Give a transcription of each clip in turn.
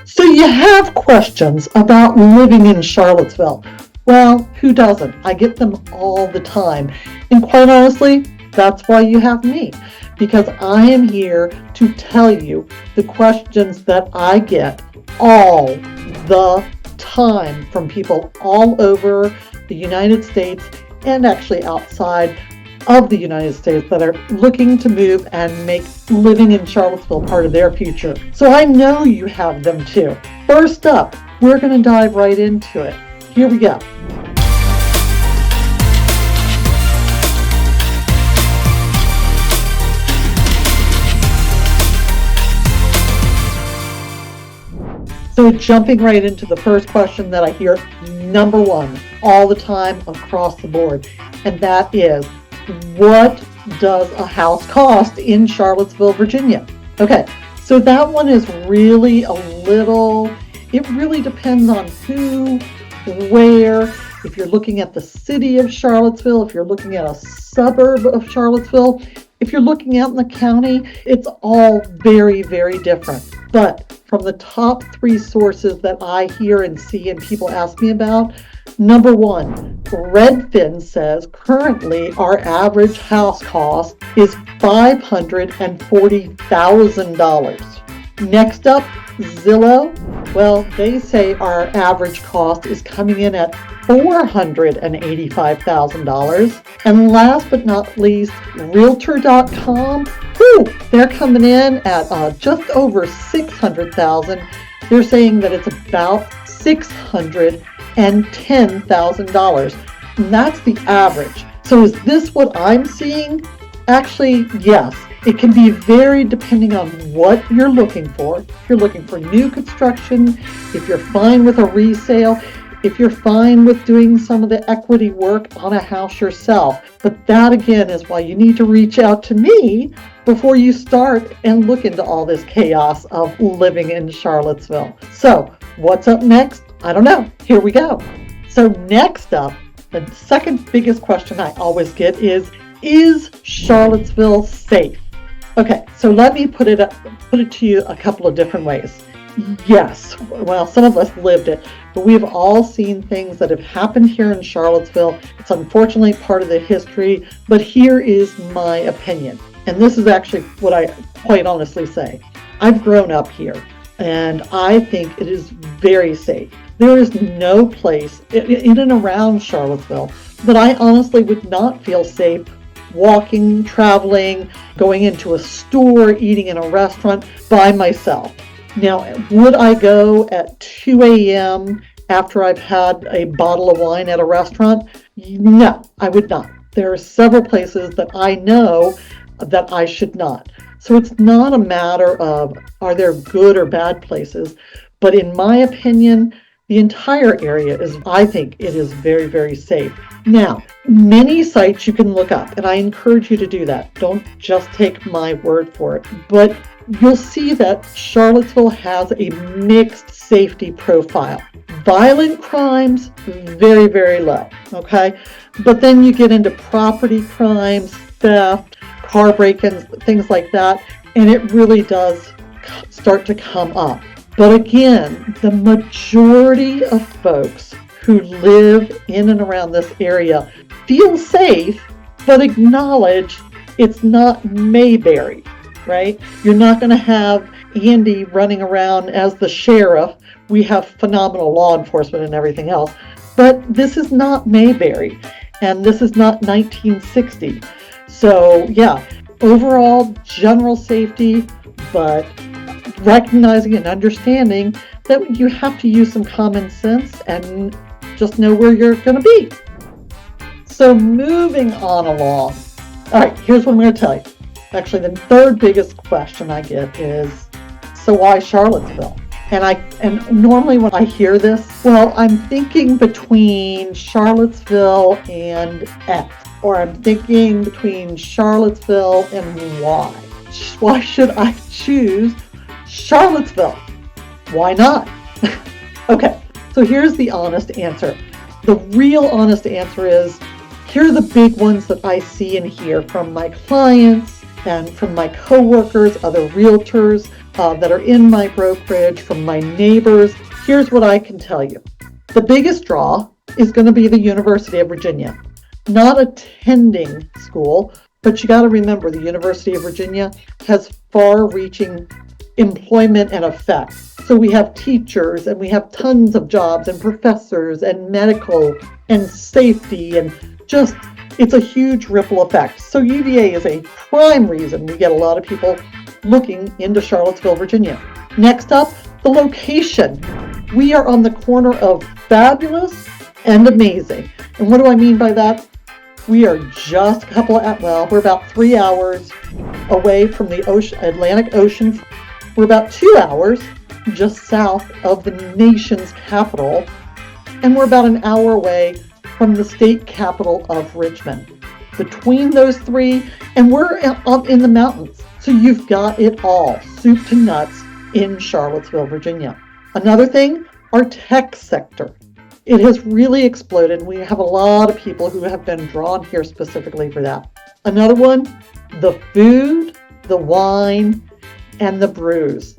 So you have questions about living in Charlottesville. Well, who doesn't? I get them all the time. And quite honestly, that's why you have me, because I am here to tell you the questions that I get all the time from people all over the United States and actually outside of the United States that are looking to move and make living in Charlottesville part of their future. So I know you have them too. First up, we're going to dive right into it. Here we go. So jumping right into the first question that I hear number one all the time across the board, and that is, what does a house cost in Charlottesville, Virginia? Okay, so that one is really it really depends on who, where, if you're looking at the city of Charlottesville, if you're looking at a suburb of Charlottesville, if you're looking out in the county, it's all very, very different. But from the top three sources that I hear and see and people ask me about, number one, Redfin says currently our average house cost is $540,000. Next up, Zillow. Well, they say our average cost is coming in at $485,000. And last but not least, Realtor.com. They're coming in at just over $600,000. They're saying that it's about $610,000. And that's the average. So is this what I'm seeing? Actually, yes. It can be varied depending on what you're looking for. If you're looking for new construction, if you're fine with a resale, if you're fine with doing some of the equity work on a house yourself. But that again is why you need to reach out to me before you start and look into all this chaos of living in Charlottesville. So what's up next? I don't know. Here we go. So next up, the second biggest question I always get is Charlottesville safe? Okay, so let me put it to you a couple of different ways. Yes, well, some of us lived it, but we've all seen things that have happened here in Charlottesville. It's unfortunately part of the history, but here is my opinion. And this is actually what I quite honestly say. I've grown up here, and I think it is very safe. There is no place in and around Charlottesville that I honestly would not feel safe walking, traveling, going into a store, eating in a restaurant by myself. Now, would I go at 2 a.m. after I've had a bottle of wine at a restaurant? No, I would not. There are several places that I know that I should not. So it's not a matter of are there good or bad places, but in my opinion, the entire area I think it is very, very safe. Now, many sites you can look up, and I encourage you to do that. Don't just take my word for it, but you'll see that Charlottesville has a mixed safety profile. Violent crimes, very, very low, okay? But then you get into property crimes, theft, car break-ins, things like that, and it really does start to come up. But again, the majority of folks who live in and around this area feel safe, but acknowledge it's not Mayberry, right? You're not going to have Andy running around as the sheriff. We have phenomenal law enforcement and everything else, but this is not Mayberry, and this is not 1960. So yeah, overall general safety, but recognizing and understanding that you have to use some common sense and just know where you're going to be. So moving on along. All right, here's what I'm going to tell you. Actually, the third biggest question I get is, so why Charlottesville? And normally when I hear this, well, I'm thinking between Charlottesville and X, or I'm thinking between Charlottesville and Y. Why should I choose Charlottesville? Why not? Okay, so here's the honest answer. The real honest answer is, here are the big ones that I see and hear from my clients and from my coworkers, other realtors that are in my brokerage, from my neighbors, here's what I can tell you. The biggest draw is going to be the University of Virginia. Not attending school, but you got to remember the University of Virginia has far-reaching employment and effect. So we have teachers and we have tons of jobs and professors and medical and safety and just, it's a huge ripple effect. So UVA is a prime reason we get a lot of people looking into Charlottesville, Virginia. Next up, the location. We are on the corner of fabulous and amazing. And what do I mean by that? We are just we're about 3 hours away from the Atlantic Ocean. We're about 2 hours just south of the nation's capital. And we're about an hour away from the state capital of Richmond. Between those three, and we're up in the mountains. So you've got it all, soup to nuts, in Charlottesville, Virginia. Another thing, our tech sector. It has really exploded. We have a lot of people who have been drawn here specifically for that. Another one, the food, the wine, and the brews.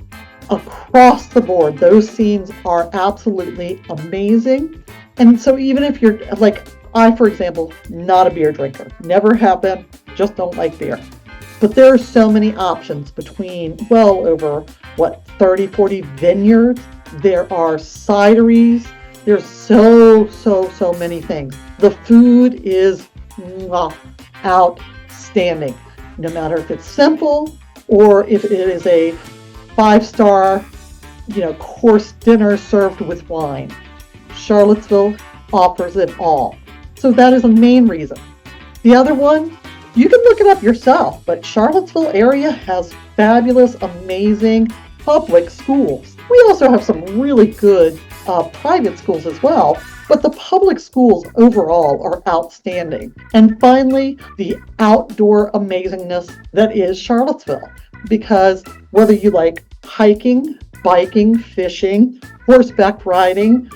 Across the board, those scenes are absolutely amazing. And so even if you're like, I, for example, not a beer drinker, never have been, just don't like beer. But there are so many options between well over, 30, 40 vineyards. There are cideries. There's so many things. The food is outstanding. No matter if it's simple or if it is a 5-star, course dinner served with wine. Charlottesville offers it all. So that is a main reason. The other one, you can look it up yourself, but Charlottesville area has fabulous, amazing public schools. We also have some really good private schools as well, but the public schools overall are outstanding. And finally, the outdoor amazingness that is Charlottesville. Because whether you like hiking, biking, fishing, horseback riding,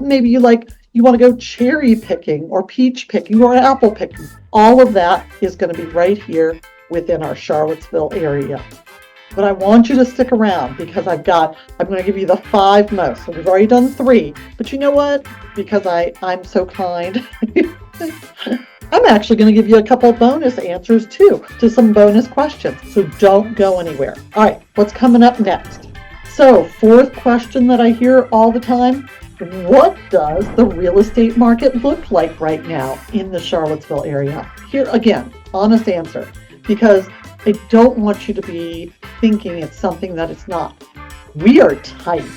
maybe you want to go cherry picking or peach picking or apple picking, all of that is going to be right here within our Charlottesville area. But I want you to stick around because I'm going to give you the 5 most. So we've already done 3, but you know what? Because I'm so kind, I'm actually going to give you a couple bonus answers too, to some bonus questions. So don't go anywhere. All right, what's coming up next? So 4th question that I hear all the time, what does the real estate market look like right now in the Charlottesville area? Here again, honest answer, because I don't want you to be thinking it's something that it's not. We are tight.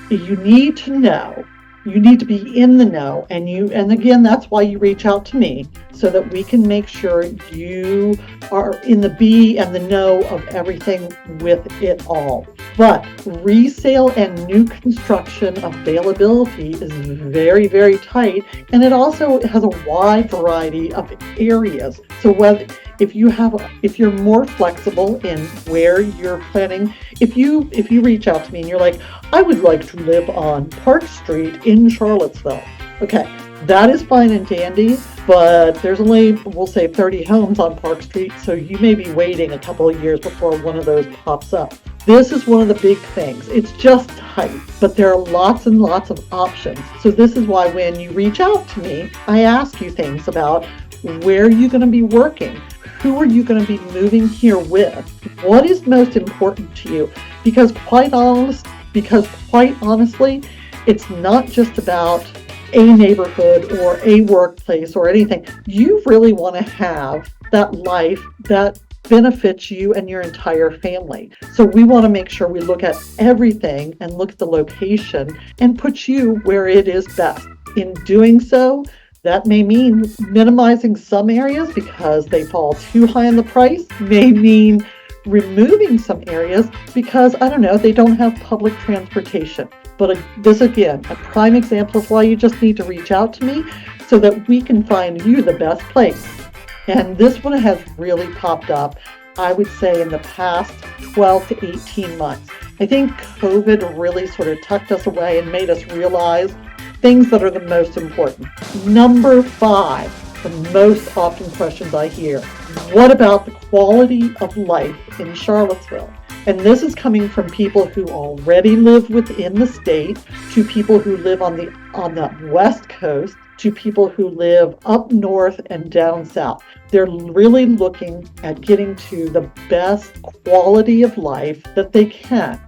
You need to know. You need to be in the know, and again, that's why you reach out to me, so that we can make sure you are in the be and the know of everything with it all. But resale and new construction availability is very, very tight, and it also has a wide variety of areas. So if you're more flexible in where you're planning, if you reach out to me and you're like, I would like to live on Park Street in Charlottesville. Okay, that is fine and dandy, but there's only, we'll say 30 homes on Park Street, so you may be waiting a couple of years before one of those pops up. This is one of the big things. It's just tight, but there are lots and lots of options. So this is why when you reach out to me, I ask you things about where are you going to be working? Who are you going to be moving here with? What is most important to you? Because quite honestly, it's not just about a neighborhood or a workplace or anything. You really want to have that life that benefits you and your entire family. So we want to make sure we look at everything and look at the location and put you where it is best. In doing so, that may mean minimizing some areas because they fall too high in the price, may mean removing some areas because, they don't have public transportation. But this, again, a prime example of why you just need to reach out to me so that we can find you the best place. And this one has really popped up, I would say, in the past 12 to 18 months. I think COVID really sort of tucked us away and made us realize things that are the most important. Number 5, the most often questions I hear. What about the quality of life in Charlottesville? And this is coming from people who already live within the state, to people who live on the West Coast, to people who live up north and down south. They're really looking at getting to the best quality of life that they can.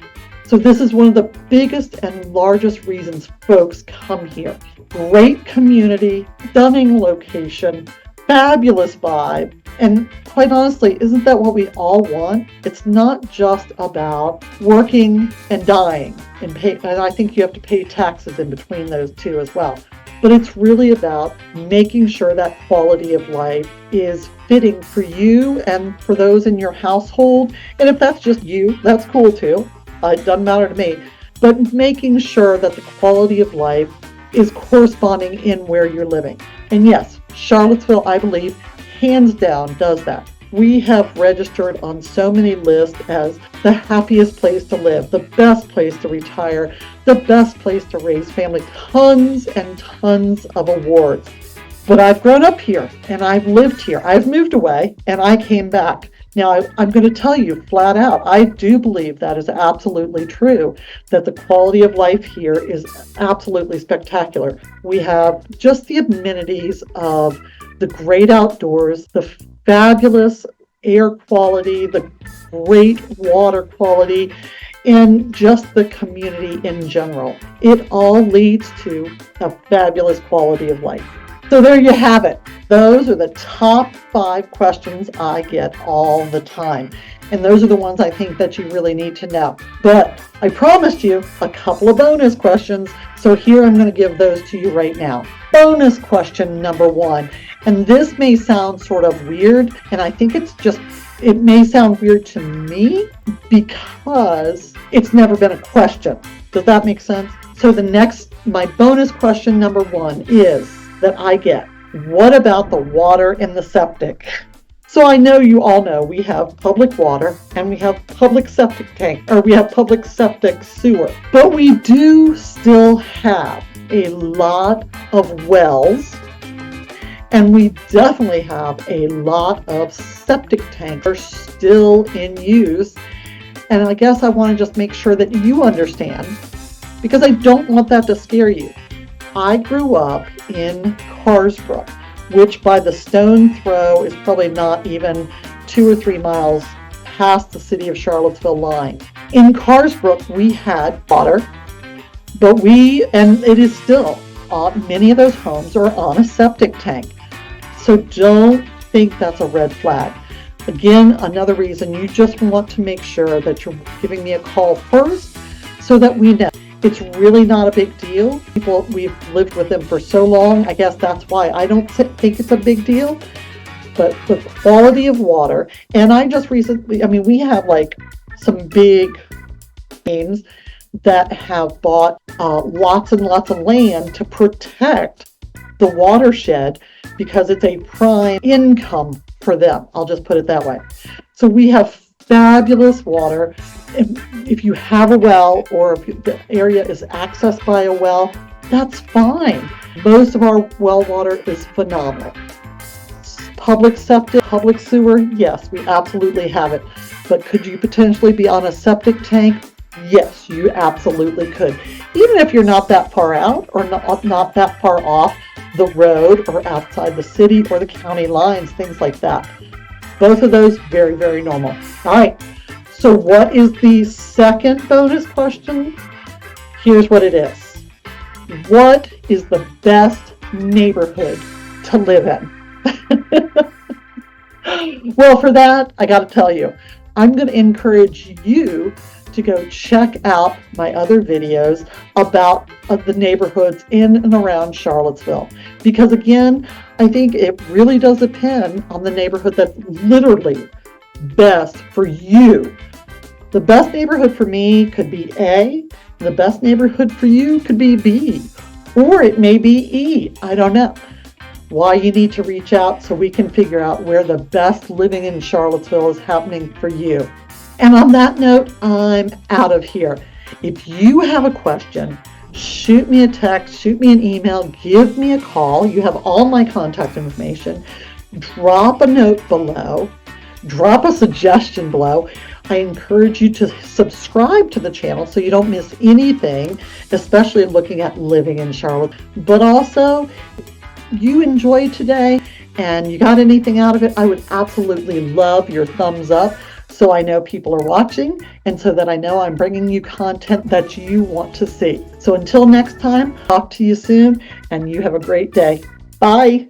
So this is one of the biggest and largest reasons folks come here. Great community, stunning location, fabulous vibe, and quite honestly, isn't that what we all want? It's not just about working and dying and I think you have to pay taxes in between those two as well. But it's really about making sure that quality of life is fitting for you and for those in your household. And if that's just you, that's cool too. It doesn't matter to me. But making sure that the quality of life is corresponding in where you're living. And yes, Charlottesville, I believe, hands down does that. We have registered on so many lists as the happiest place to live, the best place to retire, the best place to raise family. Tons and tons of awards. But I've grown up here and I've lived here. I've moved away and I came back. Now, I'm going to tell you flat out, I do believe that is absolutely true, that the quality of life here is absolutely spectacular. We have just the amenities of the great outdoors, the fabulous air quality, the great water quality, and just the community in general. It all leads to a fabulous quality of life. So there you have it. Those are the top 5 questions I get all the time. And those are the ones I think that you really need to know. But I promised you a couple of bonus questions. So here I'm going to give those to you right now. Bonus question number 1. And this may sound sort of weird. And I think it may sound weird to me because it's never been a question. Does that make sense? So my bonus question number 1 is that I get, what about the water in the septic? So I know you all know we have public water and we have public septic tank, or we have public septic sewer, but we do still have a lot of wells, and we definitely have a lot of septic tanks that are still in use. And I guess I want to just make sure that you understand, because I don't want that to scare you. I grew up in Carsbrook, which by the stone throw is probably not even 2 or 3 miles past the city of Charlottesville line. In Carsbrook, we had water, and it is still, many of those homes are on a septic tank. So don't think that's a red flag. Again, another reason you just want to make sure that you're giving me a call first so that we know. It's really not a big deal. We've lived with them for so long. I guess that's why I don't think it's a big deal. But the quality of water, and I just recently, we have like some big names that have bought lots and lots of land to protect the watershed because it's a prime income for them. I'll just put it that way. So we have fabulous water. If you have a well, or if the area is accessed by a well, that's fine. Most of our well water is phenomenal. Public septic, public sewer, yes, we absolutely have it. But could you potentially be on a septic tank? Yes, you absolutely could. Even if you're not that far out or not that far off the road or outside the city or the county lines, things like that. Both of those, very, very normal. All right. So what is the second bonus question? Here's what it is. What is the best neighborhood to live in? Well, for that, I got to tell you, I'm going to encourage you to go check out my other videos about the neighborhoods in and around Charlottesville. Because again, I think it really does depend on the neighborhood that's literally best for you. The best neighborhood for me could be A, and the best neighborhood for you could be B, or it may be E. I don't know. Why you need to reach out so we can figure out where the best living in Charlottesville is happening for you. And on that note, I'm out of here. If you have a question, shoot me a text, shoot me an email, give me a call. You have all my contact information. Drop a note below. Drop a suggestion below. I encourage you to subscribe to the channel so you don't miss anything, especially looking at living in Charlotte. But also, you enjoyed today and you got anything out of it, I would absolutely love your thumbs up so I know people are watching and so that I know I'm bringing you content that you want to see. So until next time, talk to you soon and you have a great day. Bye.